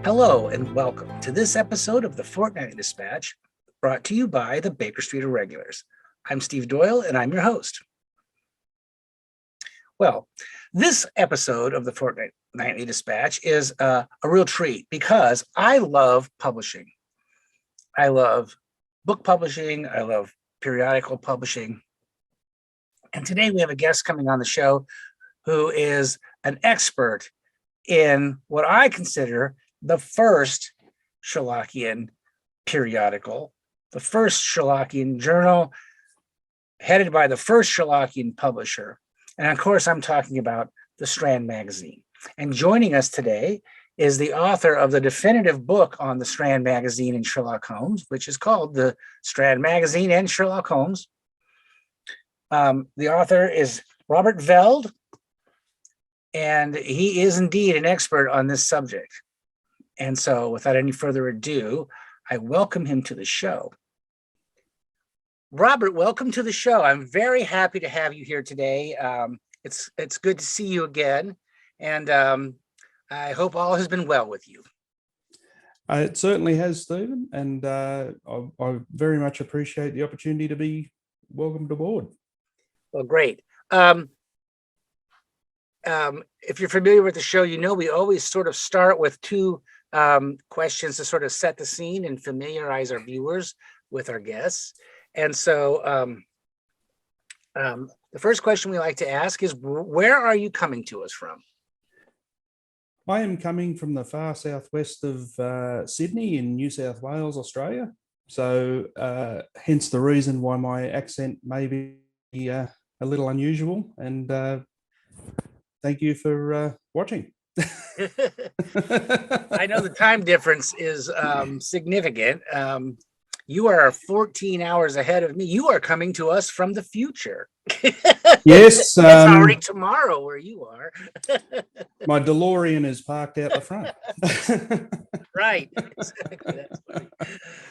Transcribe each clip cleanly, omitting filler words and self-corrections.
Hello and welcome to this episode of the Fortnightly Dispatch, brought to you by the Baker Street Irregulars. I'm Steve Doyle and I'm your host. Well, this episode of the Fortnightly Dispatch is a real treat because I love publishing. I love book publishing. I love periodical publishing. And today we have a guest coming on the show who is an expert in what I consider the first Sherlockian periodical, the first Sherlockian journal, headed by the first Sherlockian publisher. And of course, I'm talking about the Strand magazine. And joining us today is the author of the definitive book on the Strand magazine and Sherlock Holmes, which is called The Strand Magazine and Sherlock Holmes. The author is Robert Veld, and he is indeed an expert on this subject. And so without any further ado, I welcome him to the show. Robert, welcome to the show. I'm very happy to have you here today. It's good to see you again. And I hope all has been well with you. It certainly has, Stephen. And I very much appreciate the opportunity to be welcomed aboard. Well, great. If you're familiar with the show, you know we always sort of start with two questions to sort of set the scene and familiarize our viewers with our guests. And so the first question we like to ask is, where are you coming to us from? I am coming from the far southwest of Sydney in New South Wales, Australia. So hence the reason why my accent may be a little unusual. And thank you for watching. I know the time difference is significant. You are 14 hours ahead of me. You are coming to us from the future. Yes. It's already tomorrow where you are. My DeLorean is parked out the front. Right. Exactly. That's funny.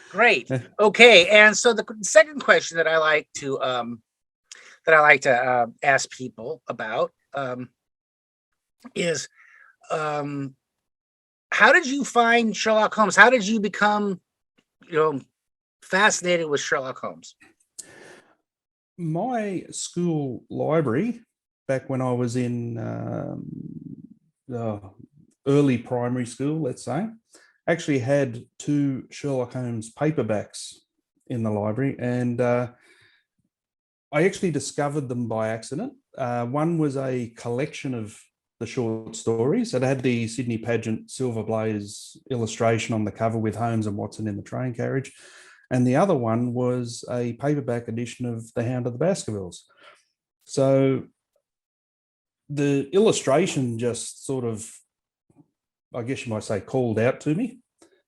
Great. Okay. And so the second question that I like to ask people about is how did you find Sherlock Holmes? How did you become, fascinated with Sherlock Holmes? My school library, back when I was in early primary school, let's say, actually had two Sherlock Holmes paperbacks in the library, and I actually discovered them by accident. One was a collection of the short stories. It had the Sydney pageant Silver Blaze illustration on the cover with Holmes and Watson in the train carriage. And the other one was a paperback edition of The Hound of the Baskervilles. So the illustration just sort of, I guess you might say, called out to me.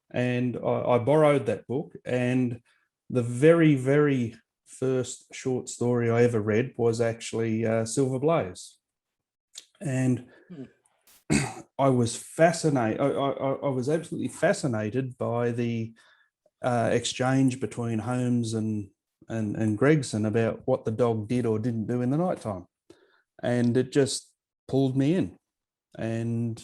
And I borrowed that book. And the very, very first short story I ever read was actually Silver Blaze. And I was fascinated. I was absolutely fascinated by the exchange between Holmes and Gregson about what the dog did or didn't do in the nighttime, and it just pulled me in. And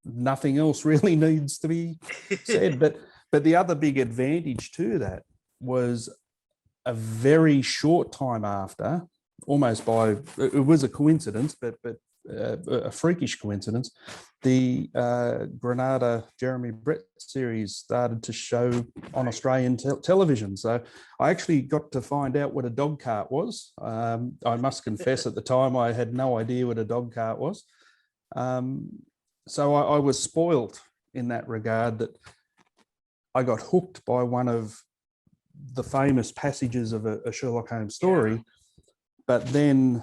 nothing else really needs to be said. But the other big advantage to that was a very short time after. Almost by, it was a coincidence, but a freakish coincidence, the Granada Jeremy Brett series started to show on Australian television. So I actually got to find out what a dog cart was. I must confess at the time I had no idea what a dog cart was. So I was spoilt in that regard, that I got hooked by one of the famous passages of a Sherlock Holmes story. Yeah. But then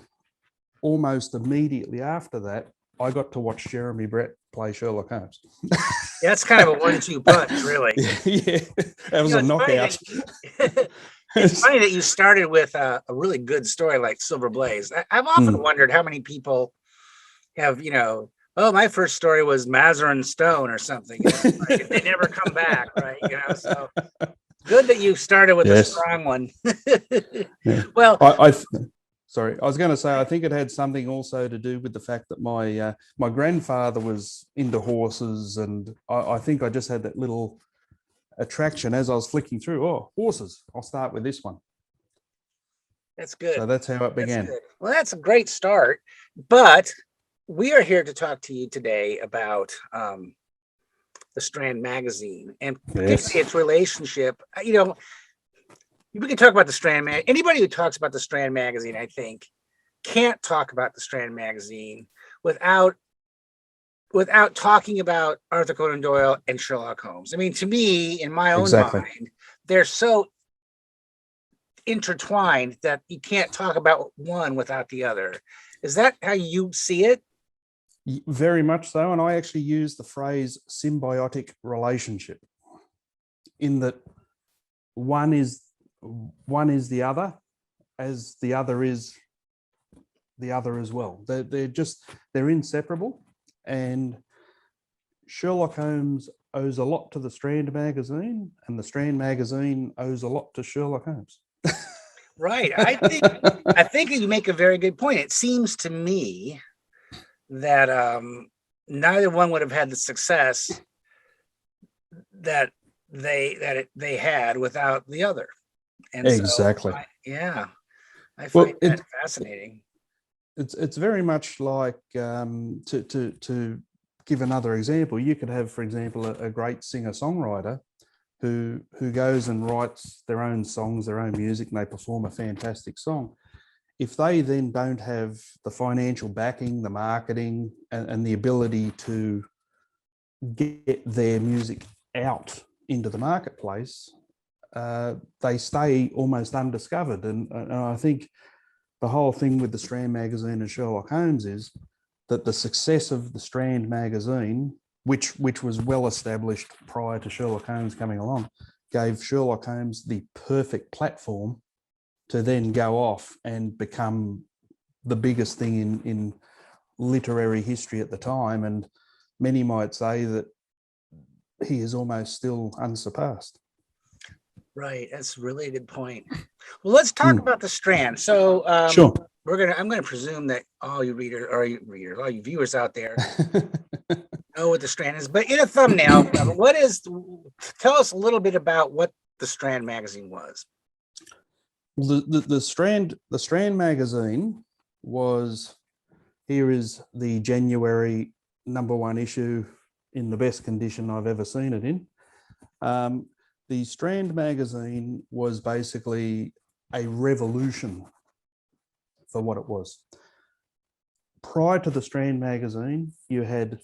almost immediately after that, I got to watch Jeremy Brett play Sherlock Holmes. That's kind of a 1-2 punch, really. Yeah, that was a knockout. It's funny that you started with a really good story like Silver Blaze. I've often wondered how many people have, my first story was Mazarin Stone or something. Like, they never come back, right? So good that you started with a strong one. Yeah. Well, Sorry, I was going to say I think it had something also to do with the fact that my grandfather was into horses, and I think I just had that little attraction as I was flicking through. Oh, horses! I'll start with this one. That's good. So that's how it That's began. good. Well, that's a great start. But we are here to talk to you today about the Strand magazine and particularly its relationship. We can talk about the Strand mag. Anybody who talks about the Strand magazine, I think, can't talk about the Strand magazine without talking about Arthur Conan Doyle and Sherlock Holmes. I mean, to me, in my own mind, they're so intertwined that you can't talk about one without the other. Is that how you see it? Very much so. And I actually use the phrase symbiotic relationship, in that one is the other, as the other is the other as well. They're inseparable. And Sherlock Holmes owes a lot to the Strand magazine, and the Strand magazine owes a lot to Sherlock Holmes. Right. I think you make a very good point. It seems to me that neither one would have had the success that they had without the other. And exactly. I find that fascinating. It's very much like to give another example. You could have, for example, a great singer-songwriter who goes and writes their own songs, their own music, and they perform a fantastic song. If they then don't have the financial backing, the marketing, and the ability to get their music out into the marketplace, they stay almost undiscovered. And I think the whole thing with the Strand magazine and Sherlock Holmes is that the success of the Strand magazine, which was well established prior to Sherlock Holmes coming along, gave Sherlock Holmes the perfect platform to then go off and become the biggest thing in literary history at the time. And many might say that he is almost still unsurpassed. Right. That's a really good point. Well, let's talk about the Strand. So sure. I'm going to presume that all you all you viewers out there know what the Strand is, but in a thumbnail, tell us a little bit about what the Strand magazine was. The Strand magazine was, here is the January #1 issue in the best condition I've ever seen it in. The Strand magazine was basically a revolution for what it was. Prior to the Strand magazine, you had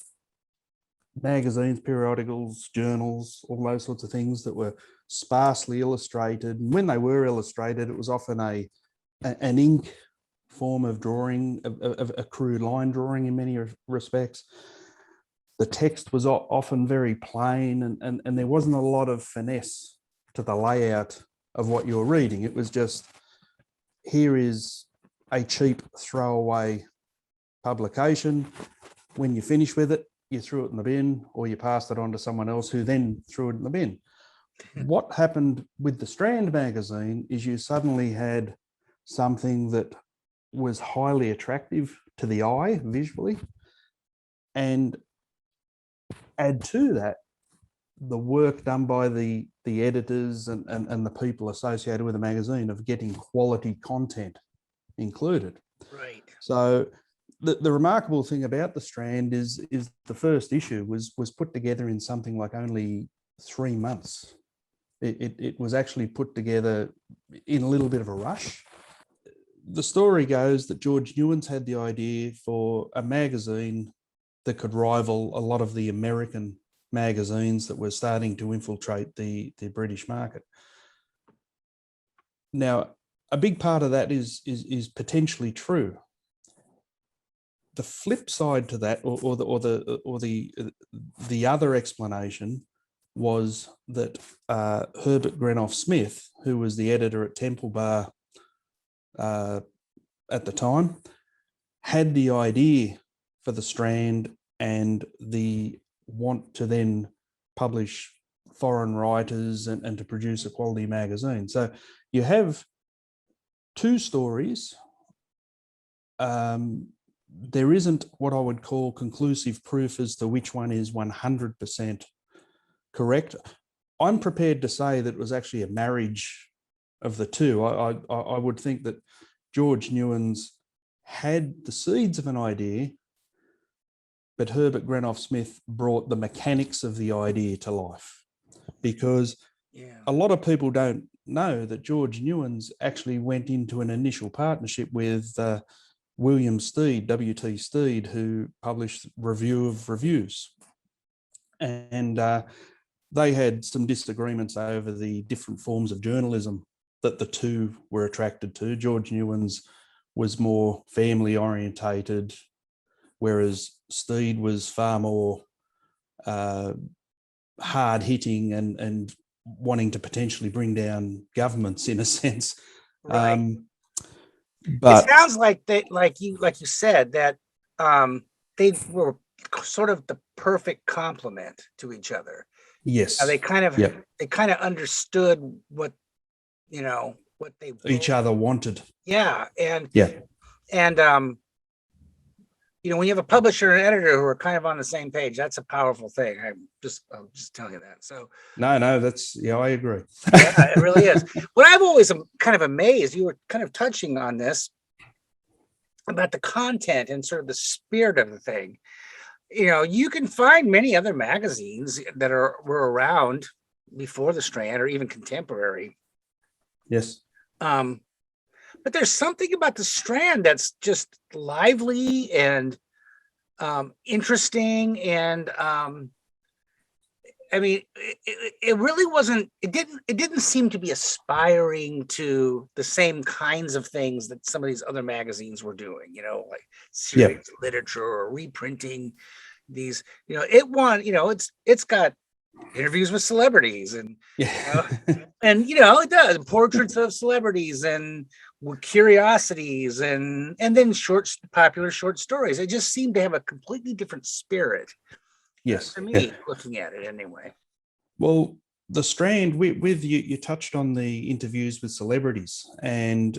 magazines, periodicals, journals, all those sorts of things that were sparsely illustrated. And when they were illustrated, it was often an ink form of drawing, of a crude line drawing in many respects. The text was often very plain, and there wasn't a lot of finesse to the layout of what you're reading. It was just, here is a cheap throwaway publication. When you finish with it, you threw it in the bin, or you passed it on to someone else who then threw it in the bin. What happened with the Strand magazine is you suddenly had something that was highly attractive to the eye visually, and add to that the work done by the editors and the people associated with the magazine of getting quality content included. Right. So the remarkable thing about the Strand is the first issue was put together in something like only 3 months. It was actually put together in a little bit of a rush. The story goes that George Newnes had the idea for a magazine that could rival a lot of the American magazines that were starting to infiltrate the British market. Now, a big part of that is potentially true. The flip side to that, or the other explanation, was that Herbert Grenoff Smith, who was the editor at Temple Bar at the time, had the idea for the Strand and the want to then publish foreign writers and to produce a quality magazine. So you have two stories there isn't what I would call conclusive proof as to which one is 100% correct. I'm prepared to say that it was actually a marriage of the two. I would think that George Newnes had the seeds of an idea, but Herbert Granoff Smith brought the mechanics of the idea to life. Because a lot of people don't know that George Newnes actually went into an initial partnership with William Steed, W.T. Steed, who published Review of Reviews. And they had some disagreements over the different forms of journalism that the two were attracted to. George Newnes was more family orientated, whereas Steed was far more hard hitting and wanting to potentially bring down governments in a sense. Right. But it sounds like they, like you said, that they were sort of the perfect complement to each other. yes, They kind of yep, they kind of understood what what they each other wanted. Yeah, and Yeah, when you have a publisher and editor who are kind of on the same page, that's a powerful thing. I'll just tell you that. So no, that's, yeah, I agree. yeah, it really is. What I've always kind of amazed, you were kind of touching on this about the content and sort of the spirit of the thing. You can find many other magazines that were around before the Strand or even contemporary. Yes. But there's something about the Strand that's just lively and interesting, and I mean, it really wasn't. It didn't seem to be aspiring to the same kinds of things that some of these other magazines were doing. Like serious literature or reprinting these. It's got interviews with celebrities and it does portraits of celebrities and curiosities and then popular short stories. It just seemed to have a completely different spirit. Yes. To me, looking at it anyway. Well, the Strand, with you touched on the interviews with celebrities, and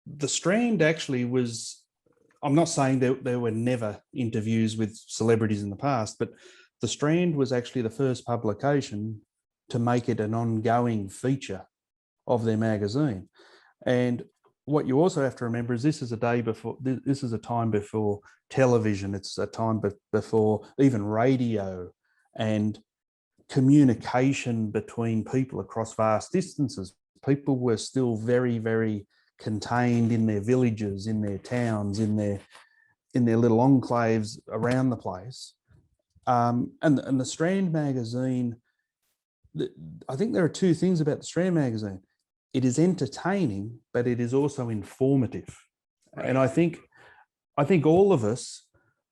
the Strand actually was, I'm not saying that there were never interviews with celebrities in the past, but the Strand was actually the first publication to make it an ongoing feature of their magazine. And what you also have to remember is this is a time before television. It's a time before even radio and communication between people across vast distances. People were still very, very contained in their villages, in their towns, in their little enclaves around the place. And the Strand magazine, I think there are two things about the Strand magazine. It is entertaining, but it is also informative. Right. And I think all of us,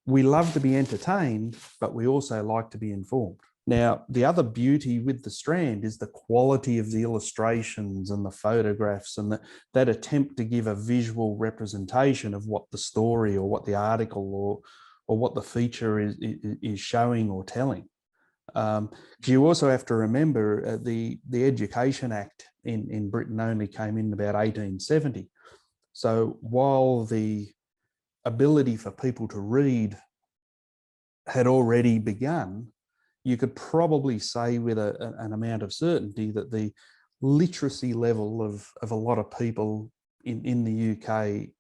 we love to be entertained, but we also like to be informed. Now, the other beauty with the Strand is the quality of the illustrations and the photographs and that attempt to give a visual representation of what the story or what the article or what the feature is showing or telling. You also have to remember the Education Act in Britain only came in about 1870. So while the ability for people to read had already begun, you could probably say with an amount of certainty that the literacy level of a lot of people in the UK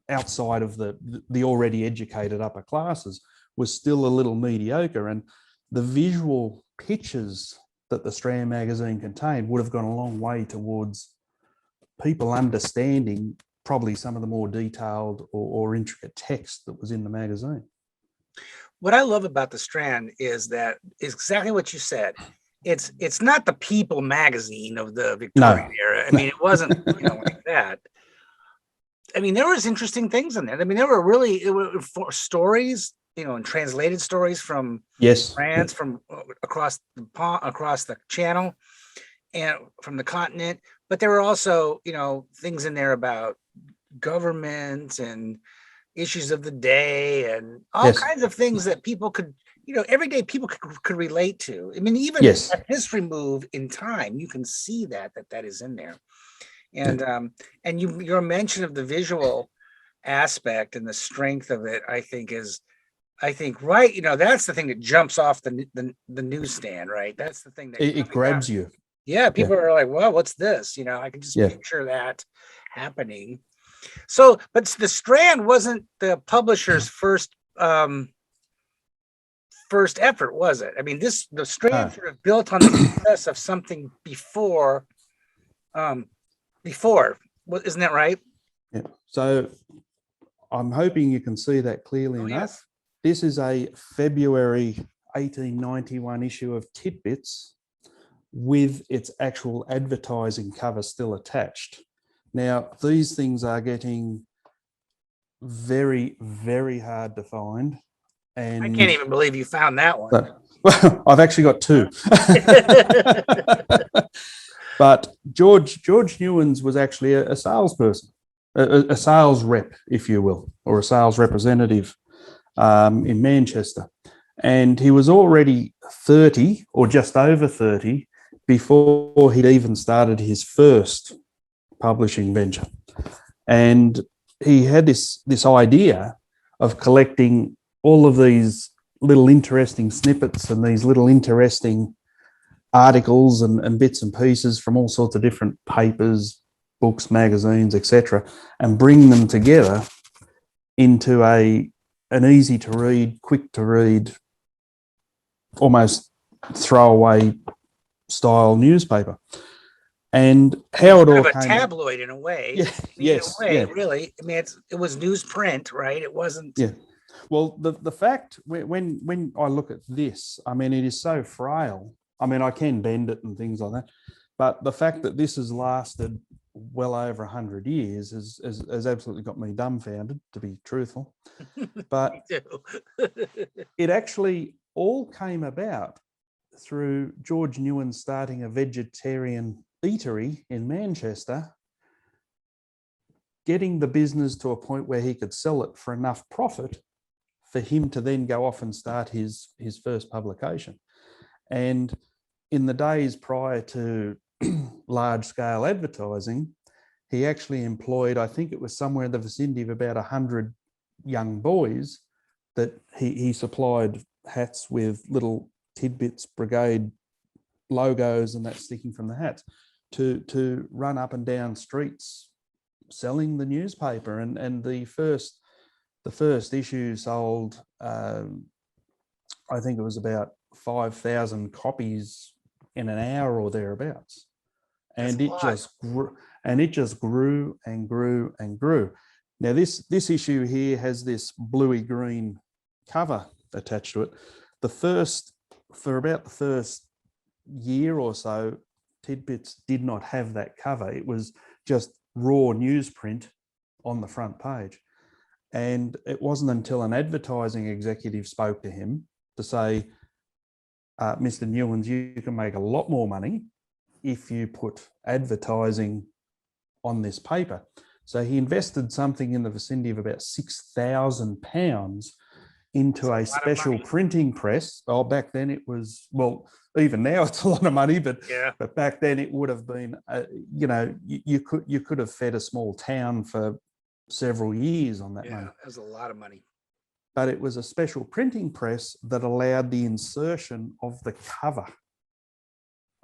outside of the already educated upper classes was still a little mediocre, and the visual pictures that the Strand magazine contained would have gone a long way towards people understanding probably some of the more detailed or intricate text that was in the magazine. What I love about the Strand is that it's exactly what you said. It's not the People magazine of the Victorian era. I mean, it wasn't like that. I mean, there was interesting things in there. I mean, there were stories, and translated stories from France, from across the channel and from the continent. But there were also, things in there about government and issues of the day and all kinds of things that people could, everyday people could relate to. I mean, even at this remove in time, you can see that is in there. And your mention of the visual aspect and the strength of it, I think right, that's the thing that jumps off the newsstand, right? That's the thing that It grabs you. Yeah, Yeah. people are like, well, what's this? I can just Yeah. picture that happening. So, but the Strand wasn't the publisher's first effort, was it? I mean, the Strand sort of built on the success of something before. Isn't that right? Yeah. So I'm hoping you can see that clearly enough. Yes. This is a February 1891 issue of Tit-Bits with its actual advertising cover still attached. Now, these things are getting very, very hard to find. And I can't even believe you found that one. Well, I've actually got two. But George Newnes was actually a salesperson, a sales rep, if you will, or a sales representative in Manchester. And he was already 30 or just over 30 before he'd even started his first publishing venture. And he had this idea of collecting all of these little interesting snippets and these little interesting articles and bits and pieces from all sorts of different papers, books, magazines, etc., and bring them together into an easy to read, quick to read, almost throwaway style newspaper. And how it all came, a tabloid in a way. Yeah, yes, in a way, really. I mean, it was newsprint, right? It wasn't. Yeah. Well, the fact when I look at this, I mean, it is so frail. I mean, I can bend it and things like that, but the fact that this has lasted well over 100 years has absolutely got me dumbfounded, to be truthful. But it actually all came about through George Newnes starting a vegetarian eatery in Manchester, getting the business to a point where he could sell it for enough profit for him to then go off and start his first publication. And in the days prior to large-scale advertising, he actually employed, I think it was somewhere in the vicinity of about 100 young boys that he supplied hats with little Tit-Bits Brigade logos and that sticking from the hats to run up and down streets selling the newspaper. And the first issue sold, I think it was about 5,000 copies in an hour or thereabouts. And it just grew and grew and grew. Now this issue here has this bluey green cover attached to it. For about the first year or so, Tit-Bits did not have that cover. It was just raw newsprint on the front page. And it wasn't until an advertising executive spoke to him to say, Mr. Newnes, you can make a lot more money if you put advertising on this paper. So he invested something in the vicinity of about £6,000 into a special printing press. Oh, back then it was, well, even now it's a lot of money, but back then it would have been, you could have fed a small town for several years on that money. That was a lot of money. But it was a special printing press that allowed the insertion of the cover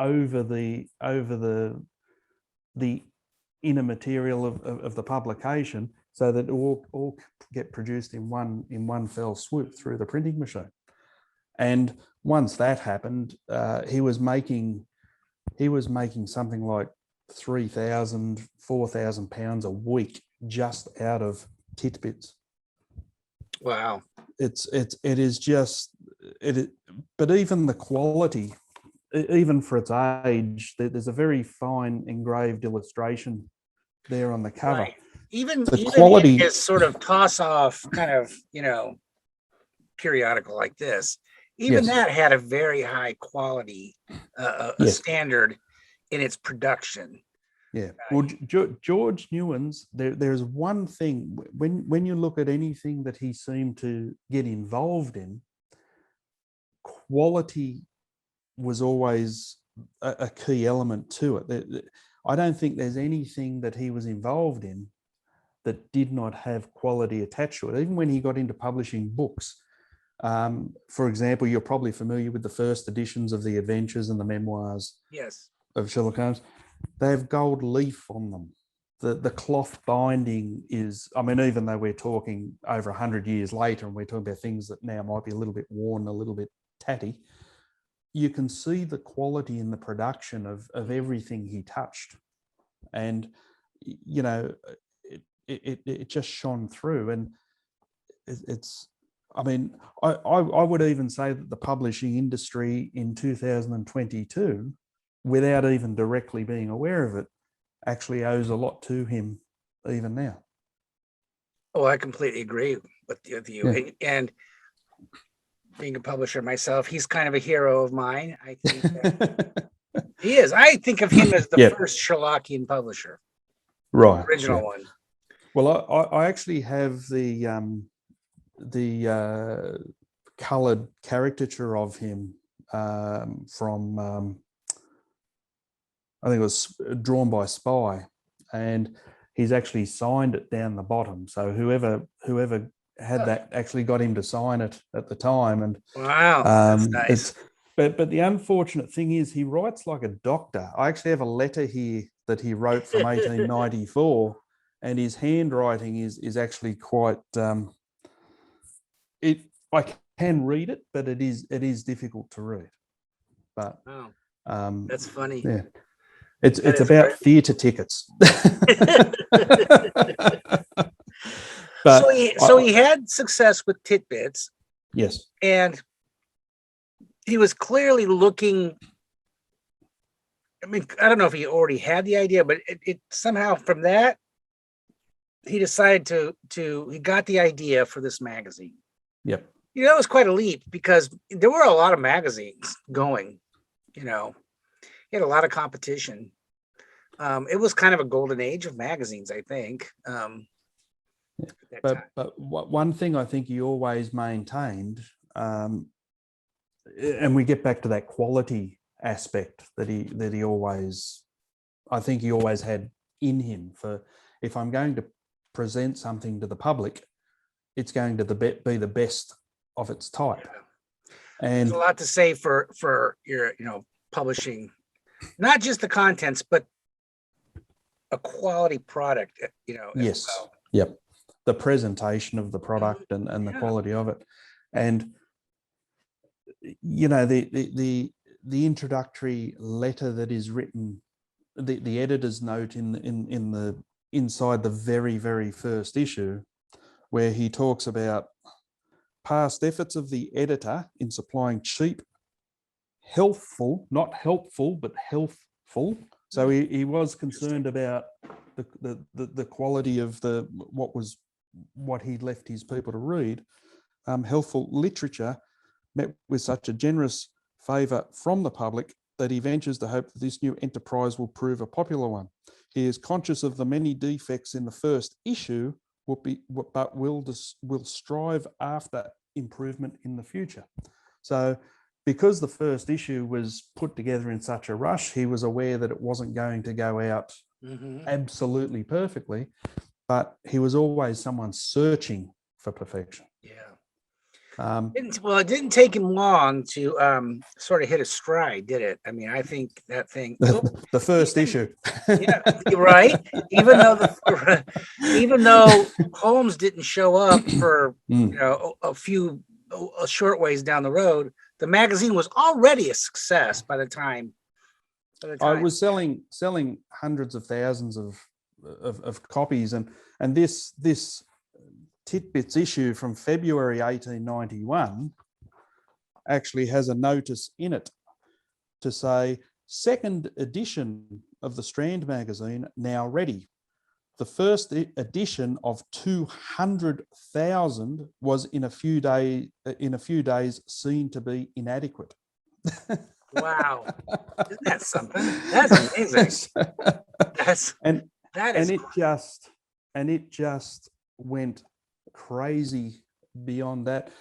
over the inner material of the publication, so that it all get produced in one fell swoop through the printing machine. And once that happened, he was making something like £3,000, £4,000 a week just out of Tit-Bits. Wow. It is just, but even the quality, even for its age, there's a very fine engraved illustration there on the cover. Right. Even quality, in this sort of toss off kind of, periodical like this, even that had a very high quality, standard in its production. Yeah. Well, George Newnes, there's one thing, when you look at anything that he seemed to get involved in, quality was always a key element to it. I don't think there's anything that he was involved in that did not have quality attached to it. Even when he got into publishing books, for example, you're probably familiar with the first editions of the adventures and the memoirs Yes. of Sherlock Holmes. They have gold leaf on them. The cloth binding is, I mean, even though we're talking over 100 years later and we're talking about things that now might be a little bit worn, a little bit tatty, you can see the quality in the production of everything he touched. And, you know, it just shone through. And it's, I mean, I would even say that the publishing industry in 2022, without even directly being aware of it, actually owes a lot to him even now. Oh, I completely agree with you. Yeah. And being a publisher myself, he's kind of a hero of mine. I think that he is. I think of him as the Yep. first Sherlockian publisher, Right. original Yeah. one. Well, I actually have the coloured caricature of him from I think it was drawn by Spy, and he's actually signed it down the bottom. So whoever had that actually got him to sign it at the time. And Wow, that's nice. But the unfortunate thing is he writes like a doctor. I actually have a letter here that he wrote from 1894, and his handwriting is actually quite. I can read it, but it is difficult to read. But wow, that's funny. Yeah. It's about great. theatre tickets. So he had success with Tit-Bits. Yes. And he was clearly looking. I mean, I don't know if he already had the idea, but it somehow from that he decided he got the idea for this magazine. Yep. You know, it was quite a leap because there were a lot of magazines going. You know, he had a lot of competition. It was kind of a golden age of magazines, I think. But one thing I think he always maintained, and we get back to that quality aspect that he always, I think he always had in him. For if I'm going to present something to the public, it's going to be the best of its type. Yeah. And there's a lot to say for your publishing, not just the contents, but a quality product. Yes. Well. Yep. The presentation of the product and the quality of it. And the introductory letter that is written, the editor's note in the inside the very, very first issue, where he talks about past efforts of the editor in supplying cheap, healthful, not helpful, but healthful. So he was concerned about the quality of what he'd left his people to read. Healthful literature met with such a generous favour from the public that he ventures to hope that this new enterprise will prove a popular one. He is conscious of the many defects in the first issue, but will strive after improvement in the future. So because the first issue was put together in such a rush, he was aware that it wasn't going to go out absolutely perfectly, but he was always someone searching for perfection. Yeah. It didn't take him long to sort of hit a stride, did it? I mean, I think that thing. The first issue. Yeah, right. Even though Holmes didn't show up for a short ways down the road, the magazine was already a success by the time. I was selling hundreds of thousands of copies, and this Tit-Bits issue from February 1891 actually has a notice in it to say second edition of the Strand magazine now ready. The first edition of 200,000 was in a few days seen to be inadequate. Wow, isn't that something? That's amazing. It just went crazy beyond that.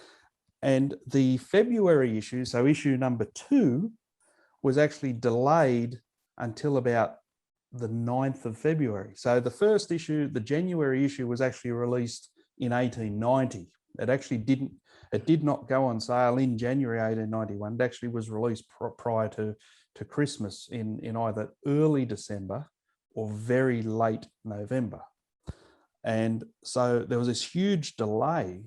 And the February issue, so issue number 2, was actually delayed until about the 9th of February. So the first issue, the January issue, was actually released in 1890. It did not go on sale in January 1891. It actually was released prior to Christmas in either early December or very late November. And so there was this huge delay.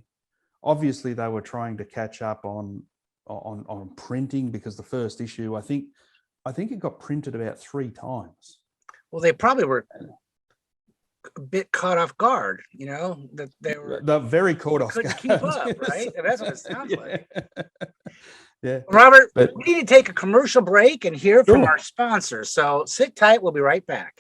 Obviously, they were trying to catch up on printing, because the first issue, I think it got printed about 3 times. Well, they probably were a bit caught off guard, that they're very caught off guard. Couldn't keep up, right? And that's what it sounds like. Yeah. Robert, we need to take a commercial break and hear from our sponsors. So sit tight. We'll be right back.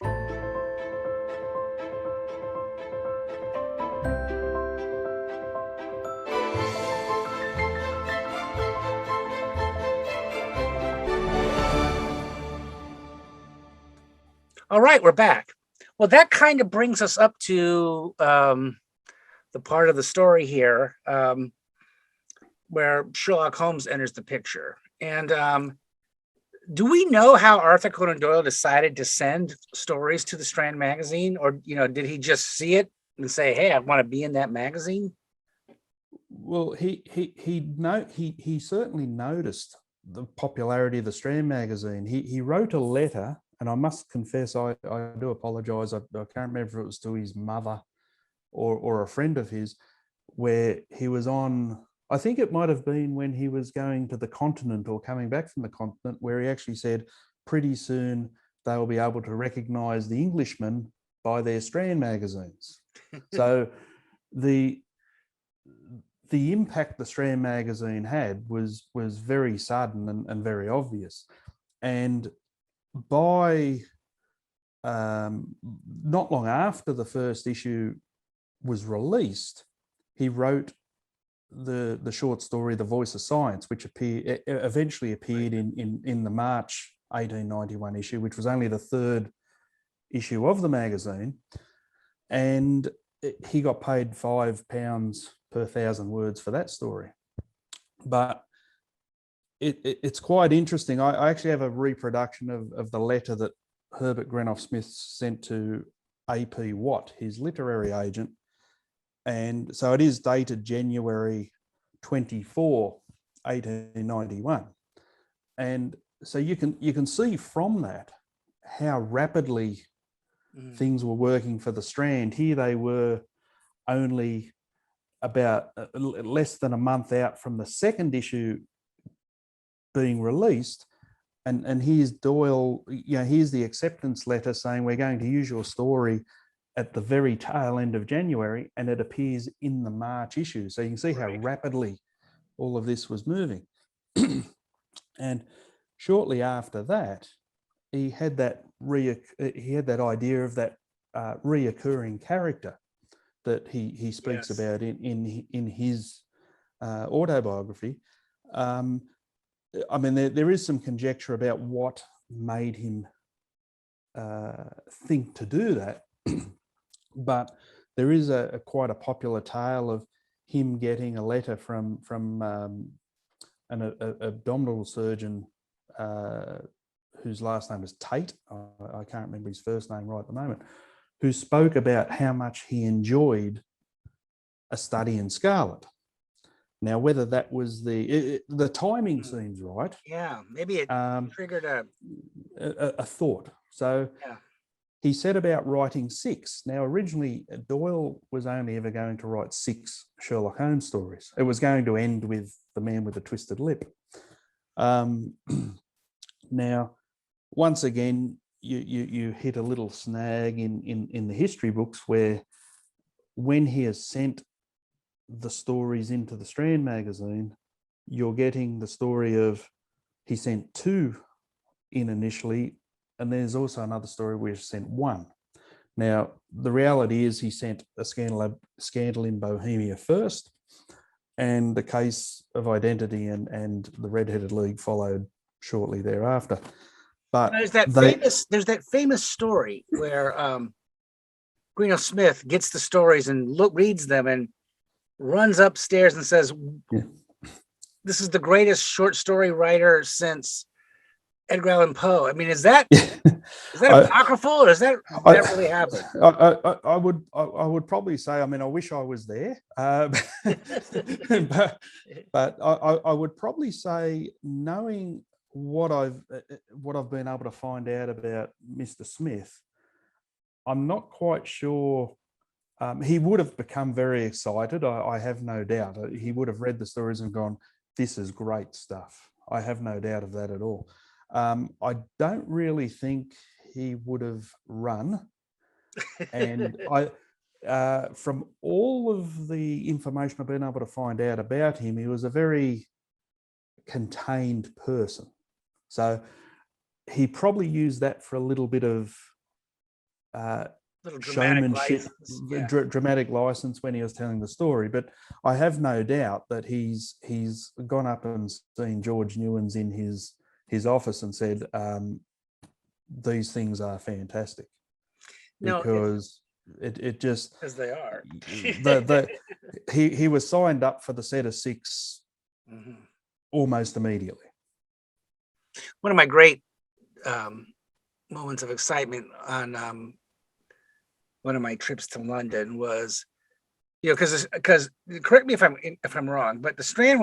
All right, we're back. Well, that kind of brings us up to the part of the story here where Sherlock Holmes enters the picture. And do we know how Arthur Conan Doyle decided to send stories to the Strand magazine? Or, did he just see it and say, hey, I want to be in that magazine? Well, he certainly noticed the popularity of the Strand magazine. He wrote a letter, and I must confess, I do apologise. I can't remember if it was to his mother or a friend of his, where he was on, I think it might have been when he was going to the continent or coming back from the continent, where he actually said, pretty soon they will be able to recognise the Englishmen by their Strand magazines. So the impact the Strand magazine had was very sudden and very obvious. And by not long after the first issue was released, he wrote the short story "The Voice of Science," which eventually appeared in the March 1891 issue, which was only the 3rd issue of the magazine, and he got paid £5 per 1,000 words for that story. But it's quite interesting. I actually have a reproduction of the letter that Herbert Grenoff Smith sent to A.P. Watt, his literary agent. And so it is dated January 24, 1891. And so you can see from that how rapidly things were working for the Strand. Here they were only about less than a month out from the 2nd issue being released, and here's Doyle, here's the acceptance letter saying we're going to use your story at the very tail end of January, and it appears in the March issue. So you can see how rapidly all of this was moving. And shortly after that, he had that idea of that reoccurring character that he speaks about in his autobiography. I mean, there is some conjecture about what made him think to do that, but there is quite a popular tale of him getting a letter from an abdominal surgeon whose last name is Tate. I can't remember his first name right at the moment, who spoke about how much he enjoyed A Study in Scarlet. Now, whether that was the timing seems right. Yeah, maybe it triggered a thought. So he set about writing 6. Now, originally, Doyle was only ever going to write 6 Sherlock Holmes stories. It was going to end with The Man with the Twisted Lip. Now, once again, you hit a little snag in the history books, where when he has sent the stories into the Strand magazine, you're getting the story of he sent 2 in initially, and there's also another story where he sent 1. Now, the reality is he sent A Scandal in Bohemia first, and The Case of Identity and The Red-Headed League followed shortly thereafter. But there's that famous story where Greenough Smith gets the stories and reads them and runs upstairs and says, this is the greatest short story writer since Edgar Allan Poe. I mean, is that I, apocryphal, or did that really happen? I would probably say, I mean, I wish I was there, but I would probably say, knowing what I've been able to find out about Mr. Smith, I'm not quite sure. He would have become very excited. I have no doubt. He would have read the stories and gone, "This is great stuff." I have no doubt of that at all. I don't really think he would have run. And from all of the information I've been able to find out about him, he was a very contained person. So he probably used that for a little bit of Little dramatic showmanship, license. Yeah. dramatic license when he was telling the story. But I have no doubt that he's gone up and seen George Newnes in his office and said, "These things are fantastic," because it just, as they are. He was signed up for the set of 6 almost immediately. One of my great moments of excitement on one of my trips to London was, because correct me if I'm wrong, but the Strand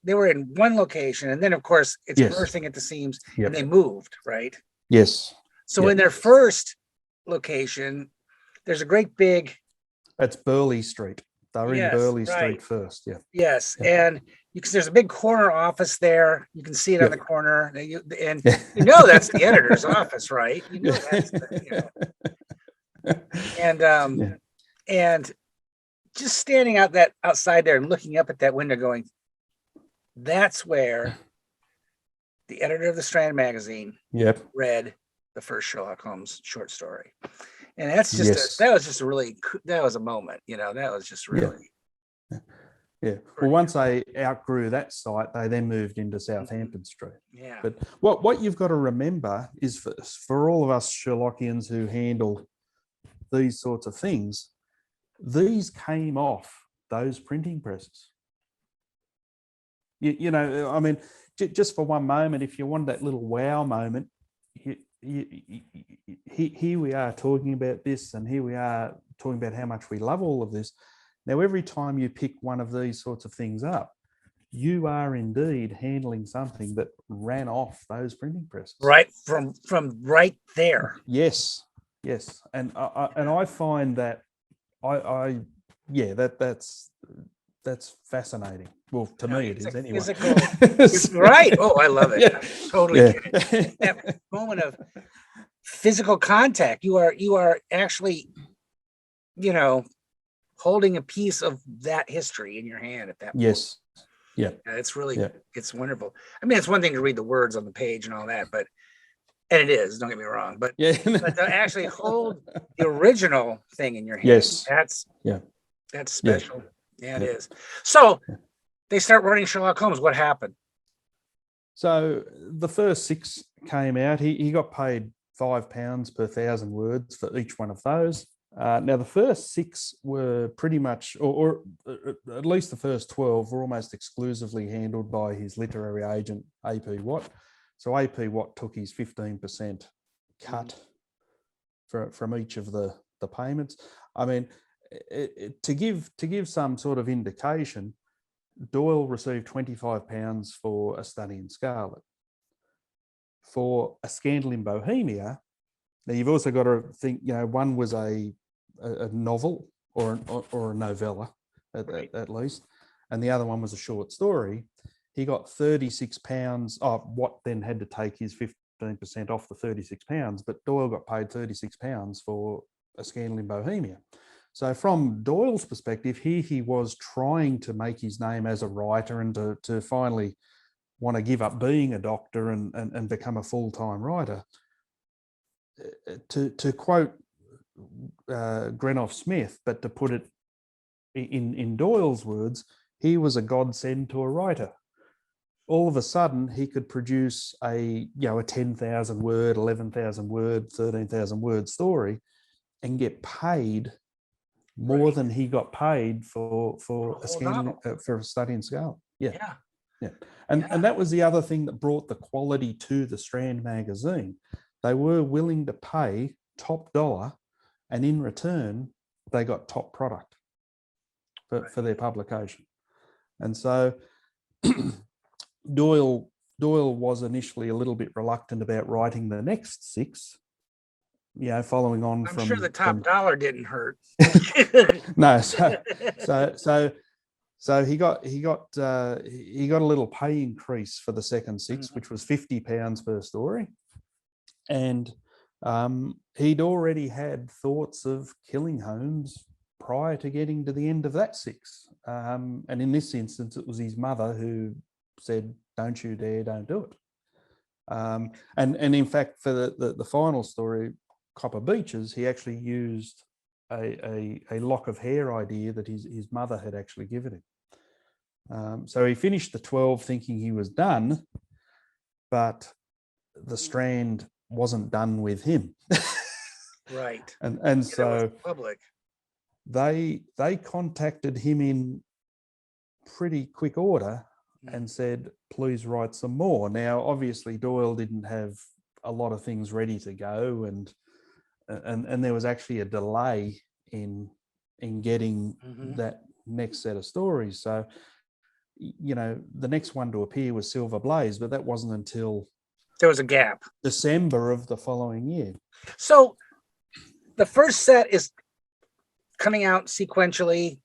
they were in one location, and then of course it's bursting at the seams, and they moved, right? Yes. So in their first location, there's a great big. That's Burleigh Street. They were in Burleigh Street first. Yeah. Yes, and because there's a big corner office there, you can see it on the corner, and that's the editor's office, right? That's and just standing outside there and looking up at that window, going, that's where the editor of the Strand magazine read the first Sherlock Holmes short story. And that's just that was a moment, that was just really. Yeah. Well, once they outgrew that site, they then moved into Southampton Street. Yeah. But what you've got to remember is, for all of us Sherlockians who handle these sorts of things, these came off those printing presses. I mean, just for one moment, if you want that little wow moment, here we are talking about this, and here we are talking about how much we love all of this. Now, every time you pick one of these sorts of things up, you are indeed handling something that ran off those printing presses. Right, from right there. Yes. And I find that that's fascinating. Well, to me it is anyway. It's right. Oh, I love it. Yeah. Totally. Yeah. That moment of physical contact. You are actually, holding a piece of that history in your hand at that point. Yes. Yeah. It's really, it's wonderful. I mean, it's one thing to read the words on the page and all that, and it is, don't get me wrong, but to actually hold the original thing in your hand, that's special. Yeah, it is. So they start running Sherlock Holmes. What happened? So the first 6 came out. He got paid £5 per 1,000 words for each one of those. Now, the first 6 were pretty much, or at least the first 12, were almost exclusively handled by his literary agent, A.P. Watt. So A.P. Watt took his 15% cut from each of the payments. I mean, to give some sort of indication, Doyle received £25 for A Study in Scarlet. For A Scandal in Bohemia, now you've also got to think, one was a novel or a novella at least, and the other one was a short story. He got £36. Watt then had to take his 15% off the £36, but Doyle got paid £36 for A Scandal in Bohemia. So from Doyle's perspective, here he was trying to make his name as a writer and to finally want to give up being a doctor and become a full-time writer. To quote Grenoff Smith, but to put it in Doyle's words, he was a godsend to a writer. All of a sudden, he could produce a 10,000 word, 11,000 word, 13,000 word story and get paid more than he got paid for A Study in Scarlet. Yeah. Yeah. And that was the other thing that brought the quality to the Strand magazine. They were willing to pay top dollar, and in return, they got top product for their publication. And so Doyle was initially a little bit reluctant about writing the next 6, following on I'm sure the top dollar didn't hurt. No, so he got a little pay increase for the second 6, which was £50 per story, and he'd already had thoughts of killing Holmes prior to getting to the end of that 6. And in this instance, it was his mother who said, "Don't you dare, don't do it." And in fact, for the final story, Copper Beaches, he actually used a lock of hair idea that his mother had actually given him. So he finished the 12 thinking he was done, but the Strand wasn't done with him. Right. And so public. They contacted him in pretty quick order and said, "Please write some more." Now, obviously, Doyle didn't have a lot of things ready to go, and there was actually a delay in getting that next set of stories. So, the next one to appear was Silver Blaze, but that wasn't until there was a gap. December of the following year. So the first set is coming out sequentially.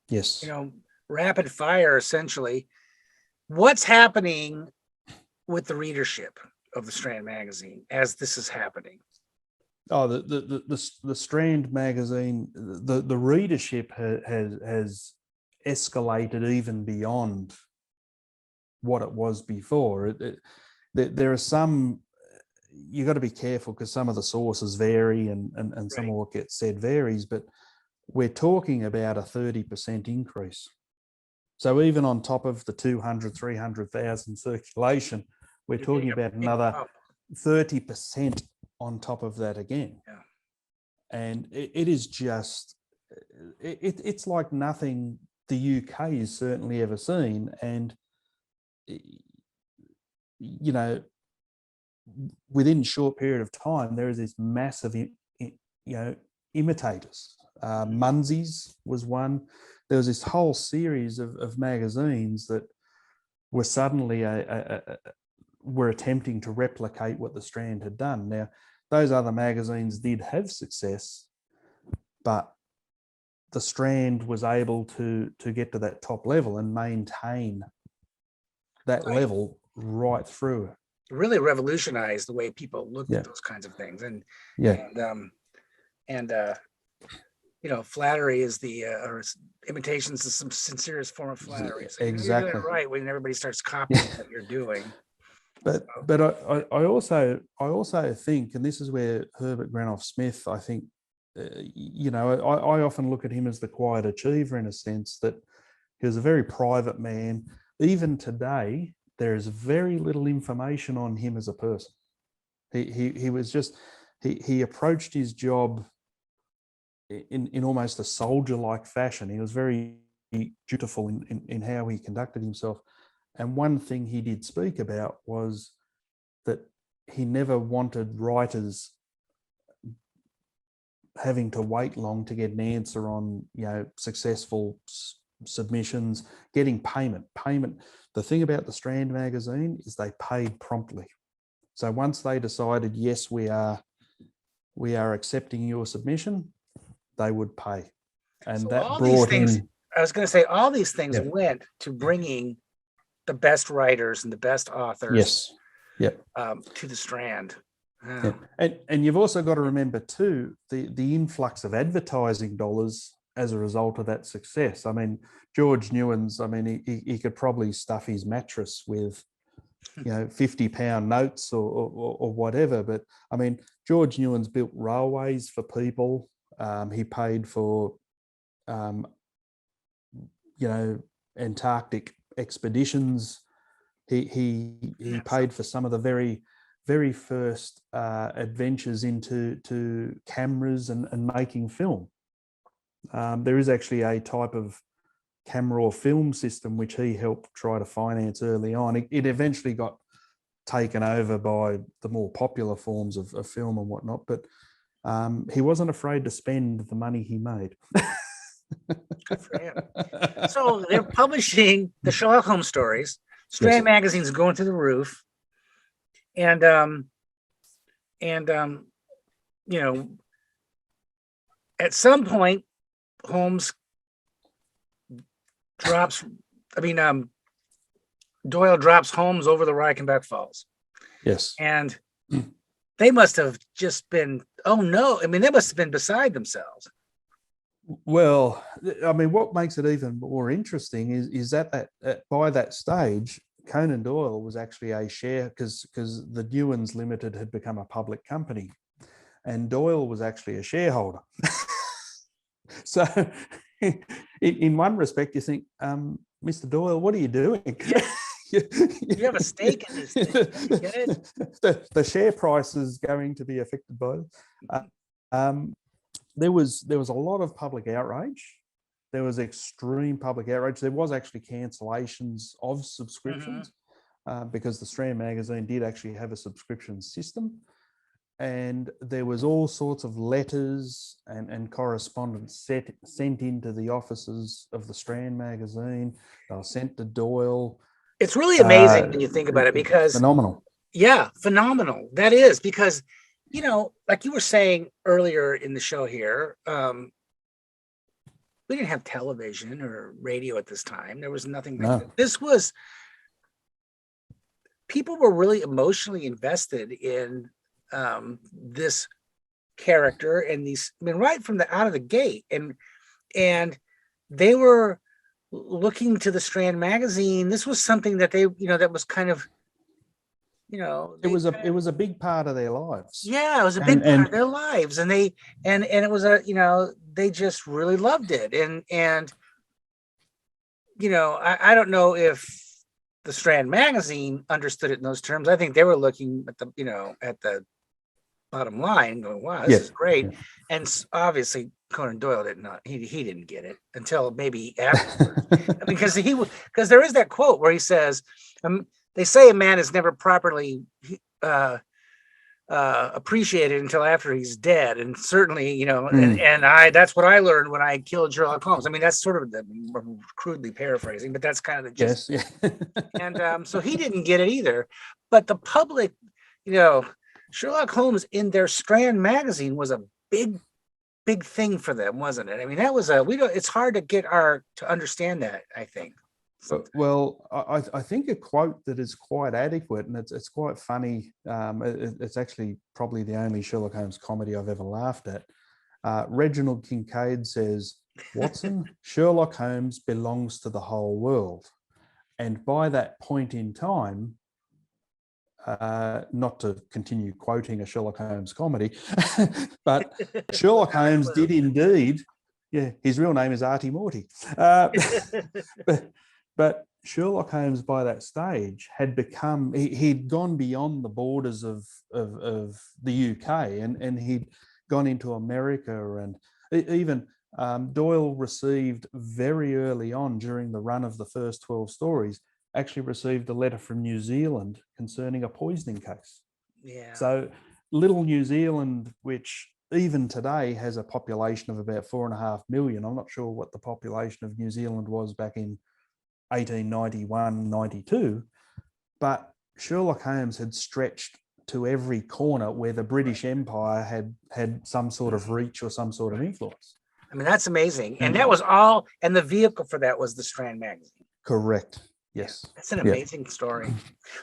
Yes. Rapid fire, essentially. What's happening with the readership of the Strand magazine as this is happening? Oh, the Strand magazine, the readership has escalated even beyond what it was before. There are some, you got to be careful because some of the sources vary and some of what gets said varies, but we're talking about a 30% increase. So even on top of the 200, 300,000 circulation, we're talking about another 30% on top of that again. Yeah. And it is just, it's like nothing the UK has certainly ever seen. And, within a short period of time, there is this massive, imitators. Munsey's was one. There was this whole series of magazines that were suddenly were attempting to replicate what the Strand had done. Now, those other magazines did have success, but the Strand was able to get to that top level and maintain that level right through it. Really revolutionized the way people looked at those kinds of things. And flattery is or imitation is the sincerest form of flattery. So exactly. You're right when everybody starts copying what you're doing. But I also think, and this is where Herbert Granoff Smith, I think, I often look at him as the quiet achiever in a sense that he was a very private man. Even today, there is very little information on him as a person. He was just, he approached his job in almost a soldier-like fashion. He was very dutiful in how he conducted himself. And one thing he did speak about was that he never wanted writers having to wait long to get an answer on, successful submissions, getting payment. The thing about the Strand magazine is they paid promptly. So once they decided, yes, we are accepting your submission, they would pay. And so that brought in... I was going to say, all these things went to bringing the best writers and the best authors to the Strand. Yeah. And you've also got to remember too, the influx of advertising dollars as a result of that success. I mean, George Newnes, he could probably stuff his mattress with, £50 notes or whatever. But I mean, George Newnes built railways for people. He paid for, Antarctic expeditions. He paid for some of the very, very first adventures into cameras and making film. There is actually a type of camera or film system, which he helped try to finance early on. It eventually got taken over by the more popular forms of film and whatnot, but he wasn't afraid to spend the money he made. Good for him. So they're publishing the Sherlock Holmes stories. Strand magazine's going through the roof, and at some point, Holmes drops. Doyle drops Holmes over the Reichenbach Falls. Yes. And they must have just been, oh no. They must have been beside themselves. Well, what makes it even more interesting is that by that stage, Conan Doyle was actually a share, because the Newnes Limited had become a public company, and Doyle was actually a shareholder. So in one respect, you think, Mr. Doyle, what are you doing? You have a stake in this thing. You get it? The share price is going to be affected by it. There was a lot of public outrage. There was extreme public outrage. There was actually cancellations of subscriptions because the Strand magazine did actually have a subscription system. And there was all sorts of letters and correspondence sent into the offices of the Strand magazine. They were sent to Doyle. It's really amazing when you think about it, because phenomenal. Yeah, phenomenal. That is, because, like you were saying earlier in the show here, we didn't have television or radio at this time. There was nothing like that. This was, people were really emotionally invested in this character and these, right from the out of the gate, and they were looking to the Strand magazine. This was something that they, that was kind of, it was a big part of their lives. Yeah, it was a big part of their lives, and it was they just really loved it, and I don't know if the Strand magazine understood it in those terms. I think they were looking at the bottom line, going, "Wow, this is great," and obviously Conan Doyle did not. He didn't get it until maybe afterwards, because there is that quote where he says, they say a man is never properly appreciated until after he's dead, and certainly, and that's what I learned when I killed Sherlock Holmes. That's sort of crudely paraphrasing, but that's kind of the gist. Yes, yeah. And so he didn't get it either. But the public, Sherlock Holmes in their Strand magazine was a big thing for them, wasn't it? That was it's hard to to understand that, I think. Well, I think a quote that is quite adequate, and it's quite funny. It's actually probably the only Sherlock Holmes comedy I've ever laughed at. Reginald Kincaid says, "Watson, Sherlock Holmes belongs to the whole world." And by that point in time, not to continue quoting a Sherlock Holmes comedy, but Sherlock Holmes did indeed. Yeah, his real name is Artie Morty. But Sherlock Holmes, by that stage, had become, he'd gone beyond the borders of the UK, and he'd gone into America, and even Doyle received very early on, during the run of the first 12 stories, actually received a letter from New Zealand concerning a poisoning case. Yeah. So little New Zealand, which even today has a population of about 4.5 million. I'm not sure what the population of New Zealand was back in 1891, 92, but Sherlock Holmes had stretched to every corner where the British Empire had some sort of reach or some sort of influence. That's amazing. And that was all, and the vehicle for that was the Strand magazine. Correct. Yes. That's an amazing story.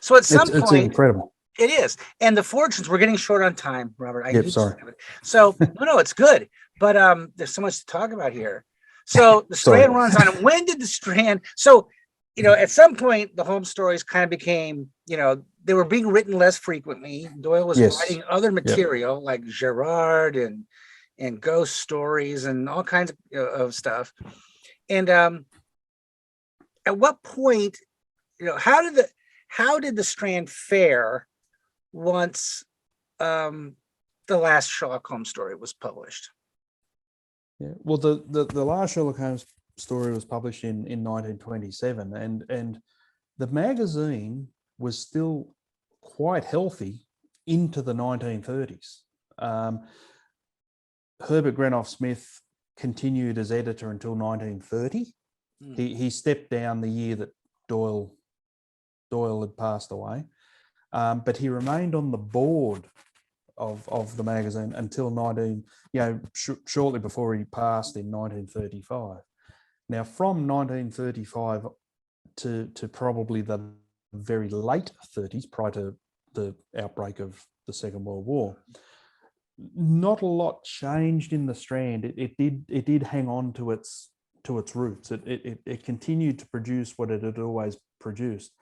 So at some point, it's incredible. It is. And the fortunes, we're getting short on time, Robert. Sorry. So no, it's good. But there's so much to talk about here. So the Strand runs on. And when did the Strand? So, at some point, the Holmes stories kind of became, they were being written less frequently. Doyle was writing other material like Gerard and ghost stories and all kinds of stuff. And at what point, how did the Strand fare once the last Sherlock Holmes story was published? Yeah. Well, the last Sherlock Holmes story was published in 1927, and the magazine was still quite healthy into the 1930s. Herbert Grenoff Smith continued as editor until 1930. He stepped down the year that Doyle had passed away, but he remained on the board of the magazine until shortly before he passed in 1935. Now, from 1935 to probably the very late 30s, prior to the outbreak of the Second World War, not a lot changed in the Strand. It did hang on to its roots. It continued to produce what it had always produced.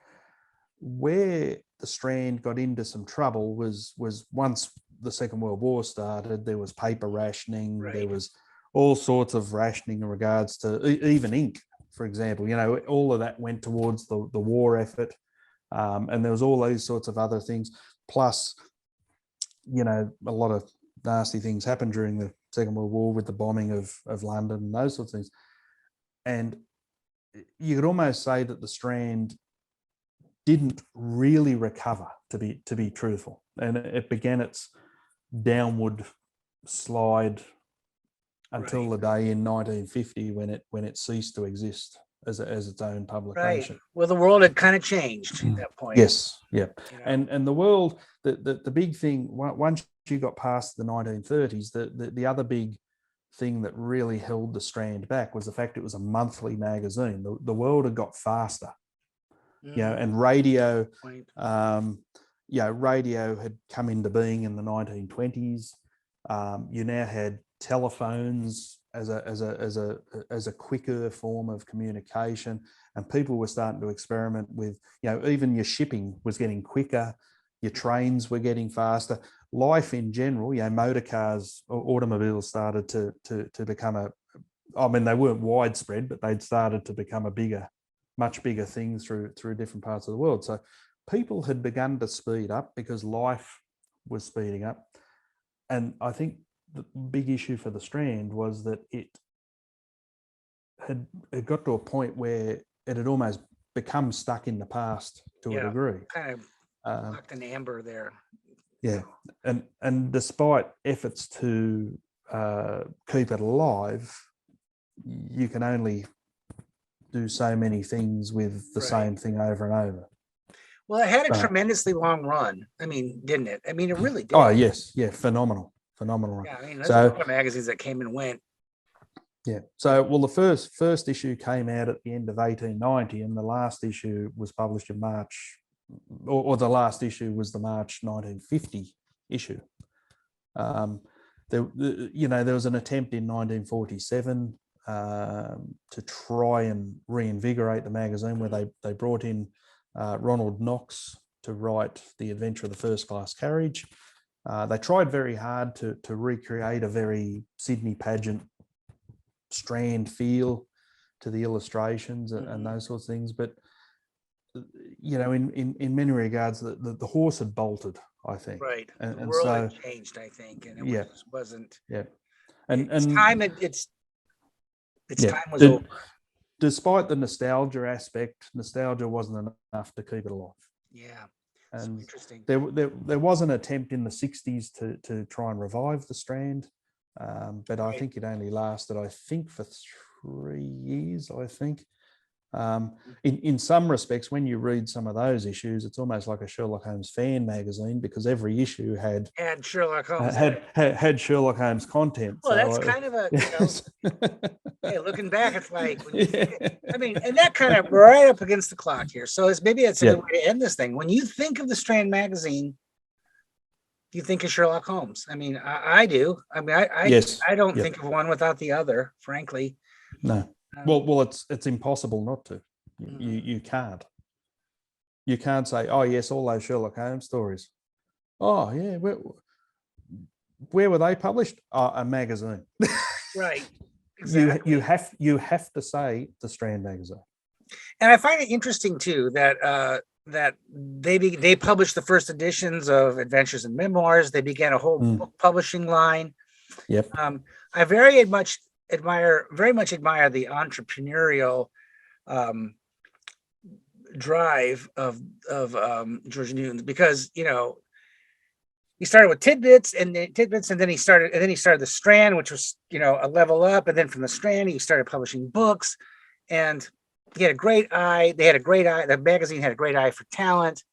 Where the Strand got into some trouble was once the Second World War started, there was paper rationing, Right. there was all sorts of rationing in regards to even ink, for example. All of that went towards the war effort, and there was all these sorts of other things. Plus, a lot of nasty things happened during the Second World War with the bombing of London and those sorts of things. And you could almost say that the Strand didn't really recover, to be truthful, and it began its downward slide until the day in 1950 when it ceased to exist as its own publication. Right. Well, the world had kind of changed at that point. Yes, yeah. And the world, the big thing, once you got past the 1930s, the other big thing that really held the Strand back was the fact it was a monthly magazine. The world had got faster. And radio, radio had come into being in the 1920s. You now had telephones as a quicker form of communication, and people were starting to experiment with, even your shipping was getting quicker, your trains were getting faster. Life in general, motor cars, automobiles started to become they weren't widespread, but they'd started to become much bigger things through different parts of the world. So people had begun to speed up because life was speeding up. And I think the big issue for the Strand was that it got to a point where it had almost become stuck in the past to a degree. Kind of locked in amber there. Yeah. And despite efforts to keep it alive, you can only do so many things with the same thing over and over. Well, it had a tremendously long run. Didn't it? It really did. Oh, yes. Yeah. Phenomenal run. Yeah. There's a lot of magazines that came and went. Yeah. So, well, the first issue came out at the end of 1890, and the last issue was published in March, or the last issue was the March 1950 issue. There was an attempt in 1947 to try and reinvigorate the magazine, where they brought in Ronald Knox to write The Adventure of the First Class Carriage. They tried very hard to recreate a very Sydney pageant Strand feel to the illustrations and those sorts of things, but in many regards, the horse had bolted, I think. Right. And the world so had changed, I think, and it wasn't. Yeah. Its time was over. Despite the nostalgia aspect, nostalgia wasn't enough to keep it alive. Yeah. And so interesting. There was an attempt in the 60s to try and revive the Strand, but I think it only lasted, for 3 years, I think. In some respects, when you read some of those issues, it's almost like a Sherlock Holmes fan magazine, because every issue had Sherlock Holmes had Sherlock Holmes content. Well, that's kind of a hey, looking back, it's like and that kind of right up against the clock here. So maybe that's a good way to end this thing. When you think of the Strand magazine, you think of Sherlock Holmes. I do. I don't think of one without the other, frankly. No. Well, it's impossible not to. You can't. You can't say, oh yes, all those Sherlock Holmes stories. Oh yeah, where were they published? A magazine. Right. Exactly. You have to say the Strand magazine. And I find it interesting too that they published the first editions of Adventures and Memoirs. They began a whole book publishing line. Yep. I very much very much admire the entrepreneurial drive of George Newnes, because he started with Tit-Bits and then he started the Strand, which was a level up, and then from the Strand he started publishing books, and he had a great eye. They had a great eye. The magazine had a great eye for talent.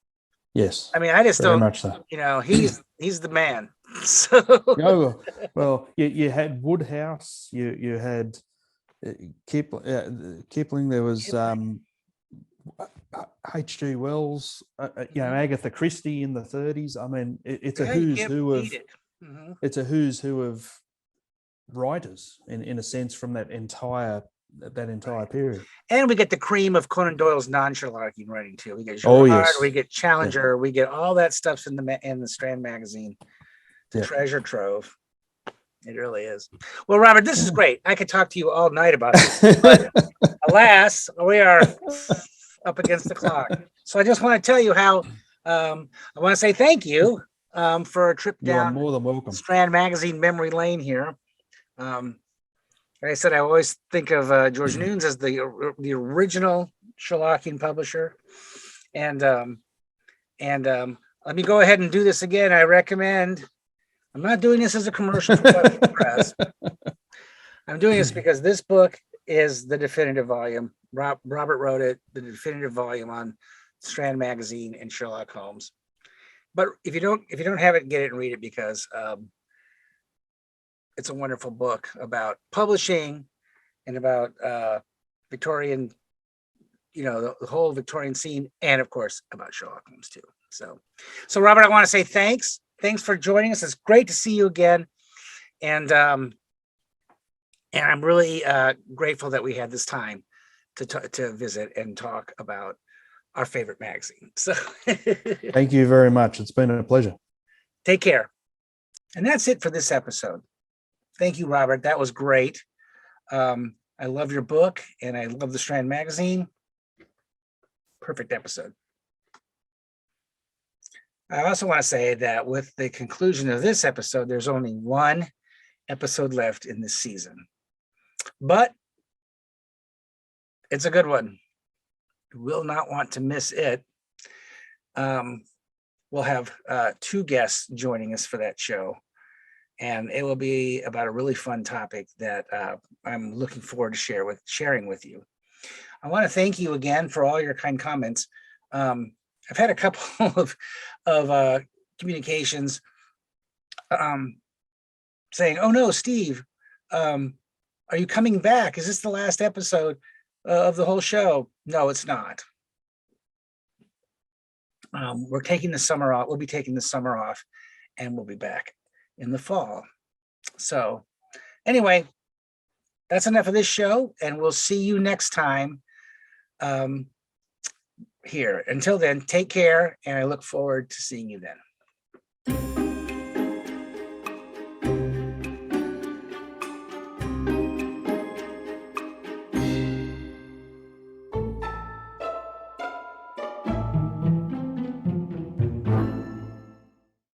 Yes. I mean, I just very don't, much so. He's the man. So Oh, well, you had Woodhouse, you had Kipling. There was H.G. Wells, Agatha Christie in the 30s. I mean, it's a who's who of it's a who's who of writers in a sense from that entire period. And we get the cream of Conan Doyle's non-Sherlockian writing too. We get Gerard, we get Challenger, we get all that stuff in the Strand magazine. The treasure trove. It really is. Well, Robert, this is great. I could talk to you all night about this, but alas, we are up against the clock. So I just want to tell you how I want to say thank you for a trip down. You are more than welcome. Strand magazine memory lane here. Like I said, I always think of George Newnes as the original Sherlockian publisher, and let me go ahead and do this again. I recommend. I'm not doing this as a commercial for Buffalo Press. I'm doing this because this book is the definitive volume. Robert wrote it, the definitive volume on Strand magazine and Sherlock Holmes. But if you don't have it, get it and read it, because it's a wonderful book about publishing and about Victorian, the whole Victorian scene, and of course about Sherlock Holmes too. So Robert, I want to say thanks. Thanks for joining us. It's great to see you again, and I'm really grateful that we had this time to visit and talk about our favorite magazine. So thank you very much. It's been a pleasure. Take care. And that's it for this episode. Thank you, Robert. That was great. I love your book, and I love the Strand magazine. Perfect episode. I also want to say that with the conclusion of this episode, there's only one episode left in this season, but it's a good one. You will not want to miss it. We'll have 2 guests joining us for that show, and it will be about a really fun topic that I'm looking forward to sharing with you. I want to thank you again for all your kind comments. I've had a couple of communications saying, "Oh no, Steve, are you coming back? Is this the last episode of the whole show?" No, it's not. We're taking the summer off. We'll be taking the summer off, and we'll be back in the fall. So anyway, that's enough of this show, and we'll see you next time. Here. Until then, take care, and I look forward to seeing you then.